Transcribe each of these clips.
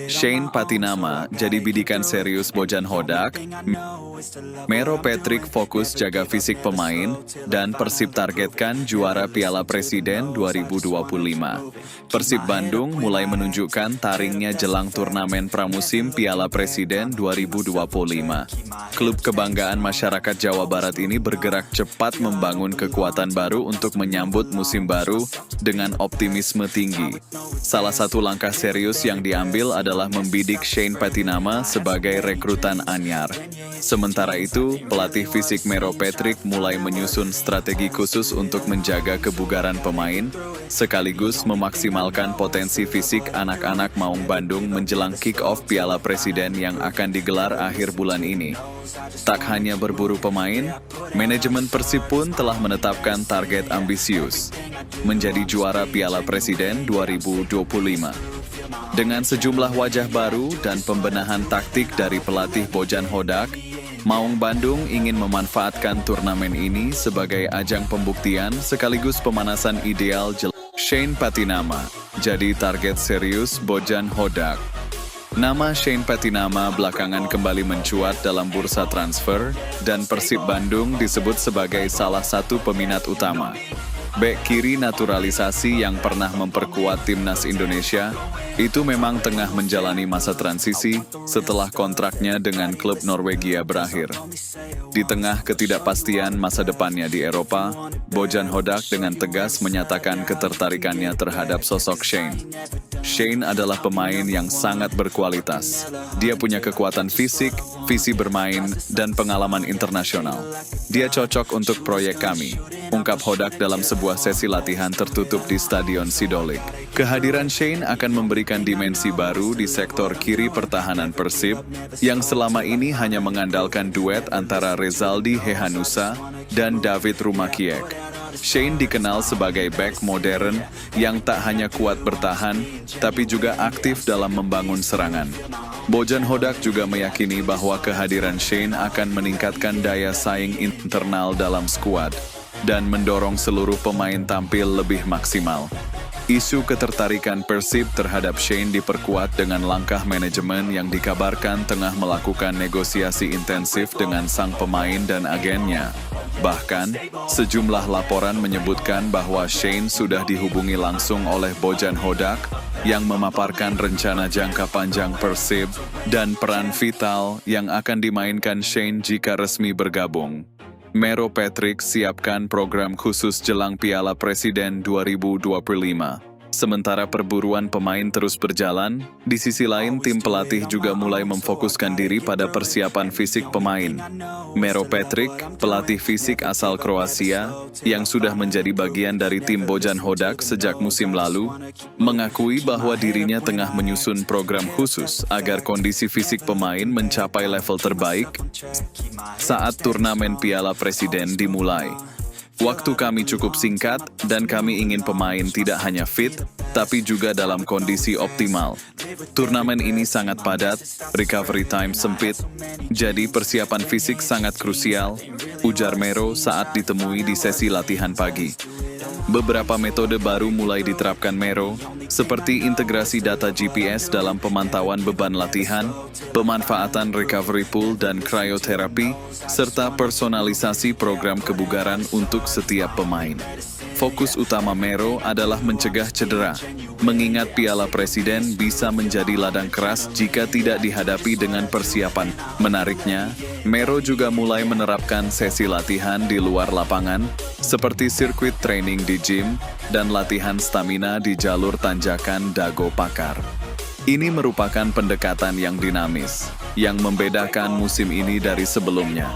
Shane Patinama jadi bidikan serius Bojan Hodak, Mero Patrick fokus jaga fisik pemain, dan Persib targetkan juara Piala Presiden 2025. Persib Bandung mulai menunjukkan taringnya jelang turnamen pramusim Piala Presiden 2025. Klub kebanggaan masyarakat Jawa Barat ini bergerak cepat membangun kekuatan baru untuk menyambut musim baru dengan optimisme tinggi. Salah satu langkah serius yang diambil adalah membidik Shane Patinama sebagai rekrutan anyar. Sementara itu, pelatih fisik Mero Patrick mulai menyusun strategi khusus untuk menjaga kebugaran pemain, sekaligus memaksimalkan potensi fisik anak-anak Maung Bandung menjelang kick-off Piala Presiden yang akan digelar akhir bulan ini. Tak hanya berburu pemain, manajemen Persib pun telah menetapkan target ambisius, menjadi juara Piala Presiden 2025. Dengan sejumlah wajah baru dan pembenahan taktik dari pelatih Bojan Hodak, Maung Bandung ingin memanfaatkan turnamen ini sebagai ajang pembuktian sekaligus pemanasan ideal Shane Patinama jadi target serius Bojan Hodak. Nama Shane Patinama belakangan kembali mencuat dalam bursa transfer dan Persib Bandung disebut sebagai salah satu peminat utama. Bek kiri naturalisasi yang pernah memperkuat timnas Indonesia, itu memang tengah menjalani masa transisi setelah kontraknya dengan klub Norwegia berakhir. Di tengah ketidakpastian masa depannya di Eropa, Bojan Hodak dengan tegas menyatakan ketertarikannya terhadap sosok Shane. Shane adalah pemain yang sangat berkualitas. Dia punya kekuatan fisik, visi bermain, dan pengalaman internasional. Dia cocok untuk proyek kami, ungkap Hodak dalam sebuah sesi latihan tertutup di Stadion Sidolik. Kehadiran Shane akan memberikan dimensi baru di sektor kiri pertahanan Persib, yang selama ini hanya mengandalkan duet antara Rezaldi Hehanusa dan David Rumakiek. Shane dikenal sebagai bek modern yang tak hanya kuat bertahan, tapi juga aktif dalam membangun serangan. Bojan Hodak juga meyakini bahwa kehadiran Shane akan meningkatkan daya saing internal dalam skuad dan mendorong seluruh pemain tampil lebih maksimal. Isu ketertarikan Persib terhadap Shane diperkuat dengan langkah manajemen yang dikabarkan tengah melakukan negosiasi intensif dengan sang pemain dan agennya. Bahkan, sejumlah laporan menyebutkan bahwa Shane sudah dihubungi langsung oleh Bojan Hodak yang memaparkan rencana jangka panjang Persib dan peran vital yang akan dimainkan Shane jika resmi bergabung. Mero Patrick siapkan program khusus jelang Piala Presiden 2025. Sementara perburuan pemain terus berjalan, di sisi lain tim pelatih juga mulai memfokuskan diri pada persiapan fisik pemain. Mero Patrick, pelatih fisik asal Kroasia, yang sudah menjadi bagian dari tim Bojan Hodak sejak musim lalu, mengakui bahwa dirinya tengah menyusun program khusus agar kondisi fisik pemain mencapai level terbaik saat turnamen Piala Presiden dimulai. Waktu kami cukup singkat dan kami ingin pemain tidak hanya fit, tapi juga dalam kondisi optimal. Turnamen ini sangat padat, recovery time sempit, jadi persiapan fisik sangat krusial, ujar Mero saat ditemui di sesi latihan pagi. Beberapa metode baru mulai diterapkan Mero, seperti integrasi data GPS dalam pemantauan beban latihan, pemanfaatan recovery pool dan cryotherapy, serta personalisasi program kebugaran untuk setiap pemain. Fokus utama Mero adalah mencegah cedera, mengingat Piala Presiden bisa menjadi ladang keras jika tidak dihadapi dengan persiapan. Menariknya, Mero juga mulai menerapkan sesi latihan di luar lapangan, seperti sirkuit training di gym dan latihan stamina di jalur tanjakan Dago Pakar. Ini merupakan pendekatan yang dinamis, yang membedakan musim ini dari sebelumnya.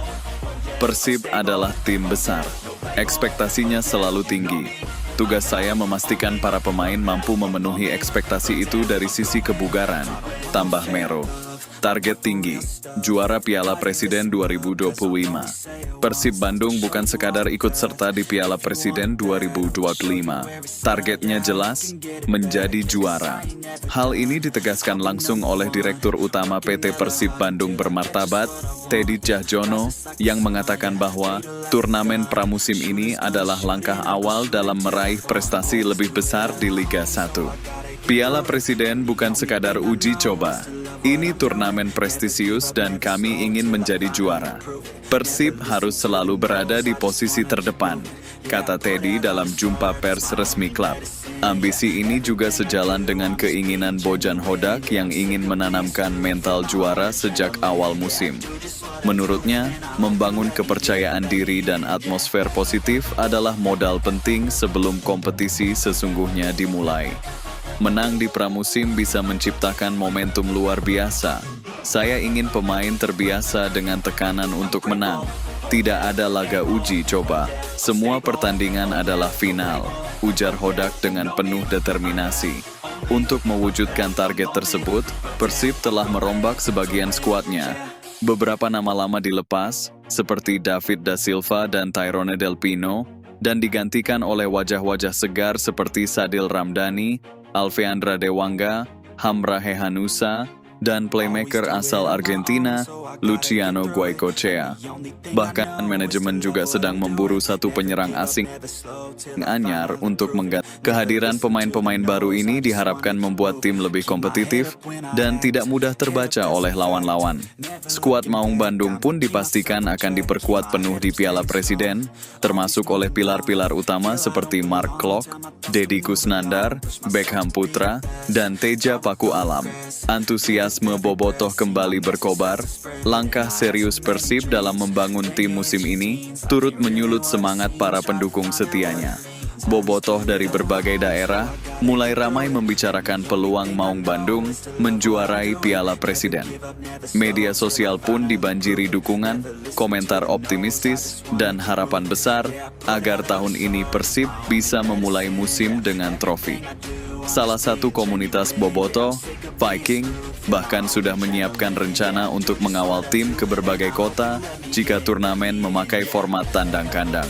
Persib adalah tim besar. Ekspektasinya selalu tinggi. Tugas saya memastikan para pemain mampu memenuhi ekspektasi itu dari sisi kebugaran, tambah Mero. Target tinggi, juara Piala Presiden 2025. Persib Bandung bukan sekadar ikut serta di Piala Presiden 2025. Targetnya jelas, menjadi juara. Hal ini ditegaskan langsung oleh Direktur Utama PT Persib Bandung Bermartabat, Teddy Cahjono, yang mengatakan bahwa turnamen pramusim ini adalah langkah awal dalam meraih prestasi lebih besar di Liga 1. Piala Presiden bukan sekadar uji coba. Ini turnamen prestisius dan kami ingin menjadi juara. Persib harus selalu berada di posisi terdepan, kata Teddy dalam jumpa pers resmi klub. Ambisi ini juga sejalan dengan keinginan Bojan Hodak yang ingin menanamkan mental juara sejak awal musim. Menurutnya, membangun kepercayaan diri dan atmosfer positif adalah modal penting sebelum kompetisi sesungguhnya dimulai. Menang di pramusim bisa menciptakan momentum luar biasa. Saya ingin pemain terbiasa dengan tekanan untuk menang. Tidak ada laga uji coba, semua pertandingan adalah final, ujar Hodak dengan penuh determinasi. Untuk mewujudkan target tersebut, Persib telah merombak sebagian skuadnya. Beberapa nama lama dilepas, seperti David da Silva dan Tyrone Del Pino, dan digantikan oleh wajah-wajah segar seperti Sadil Ramdhani, Alfeandra Dewangga, Hamra Hehanusa, dan playmaker asal Argentina, Luciano Goicoechea. Bahkan manajemen juga sedang memburu satu penyerang asing anyar untuk mengganti. Kehadiran pemain-pemain baru ini diharapkan membuat tim lebih kompetitif dan tidak mudah terbaca oleh lawan-lawan. Skuad Maung Bandung pun dipastikan akan diperkuat penuh di Piala Presiden, termasuk oleh pilar-pilar utama seperti Mark Klok, Deddy Kusnandar, Beckham Putra, dan Teja Paku Alam. Antusiasme bobotoh kembali berkobar. Langkah serius Persib dalam membangun tim musim ini turut menyulut semangat para pendukung setianya. Bobotoh dari berbagai daerah mulai ramai membicarakan peluang Maung Bandung menjuarai Piala Presiden. Media sosial pun dibanjiri dukungan, komentar optimistis, dan harapan besar agar tahun ini Persib bisa memulai musim dengan trofi. Salah satu komunitas bobotoh, Viking, bahkan sudah menyiapkan rencana untuk mengawal tim ke berbagai kota jika turnamen memakai format tandang kandang.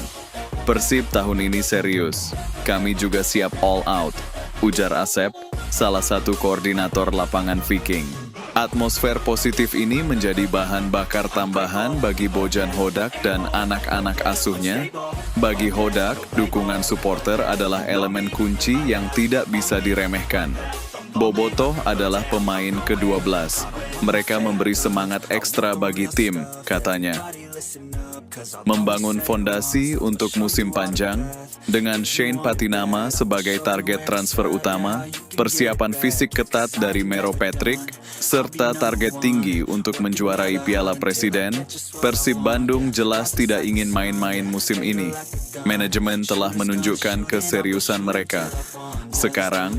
Persib tahun ini serius, kami juga siap all out, ujar Asep, salah satu koordinator lapangan Viking. Atmosfer positif ini menjadi bahan bakar tambahan bagi Bojan Hodak dan anak-anak asuhnya. Bagi Hodak, dukungan supporter adalah elemen kunci yang tidak bisa diremehkan. Bobotoh adalah pemain ke-12. Mereka memberi semangat ekstra bagi tim, katanya. Membangun fondasi untuk musim panjang, dengan Shane Patinama sebagai target transfer utama, persiapan fisik ketat dari Mero Patrick, serta target tinggi untuk menjuarai Piala Presiden, Persib Bandung jelas tidak ingin main-main musim ini. Manajemen telah menunjukkan keseriusan mereka. Sekarang,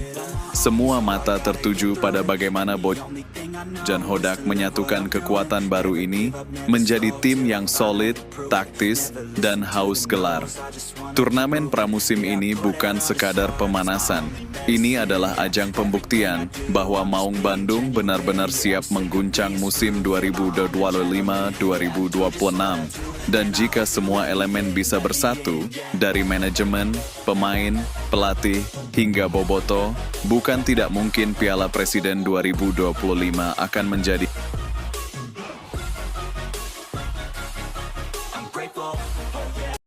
semua mata tertuju pada bagaimana Bojan Hodak menyatukan kekuatan baru ini menjadi tim yang solid, taktis, dan haus gelar. Turnamen pramusim ini bukan sekadar pemanasan. Ini adalah ajang pembuktian bahwa Maung Bandung benar-benar siap mengguncang musim 2025-2026. Dan jika semua elemen bisa bersatu, dari manajemen, pemain, pelatih, hingga bobotoh, bukan tidak mungkin Piala Presiden 2025 akan menjadi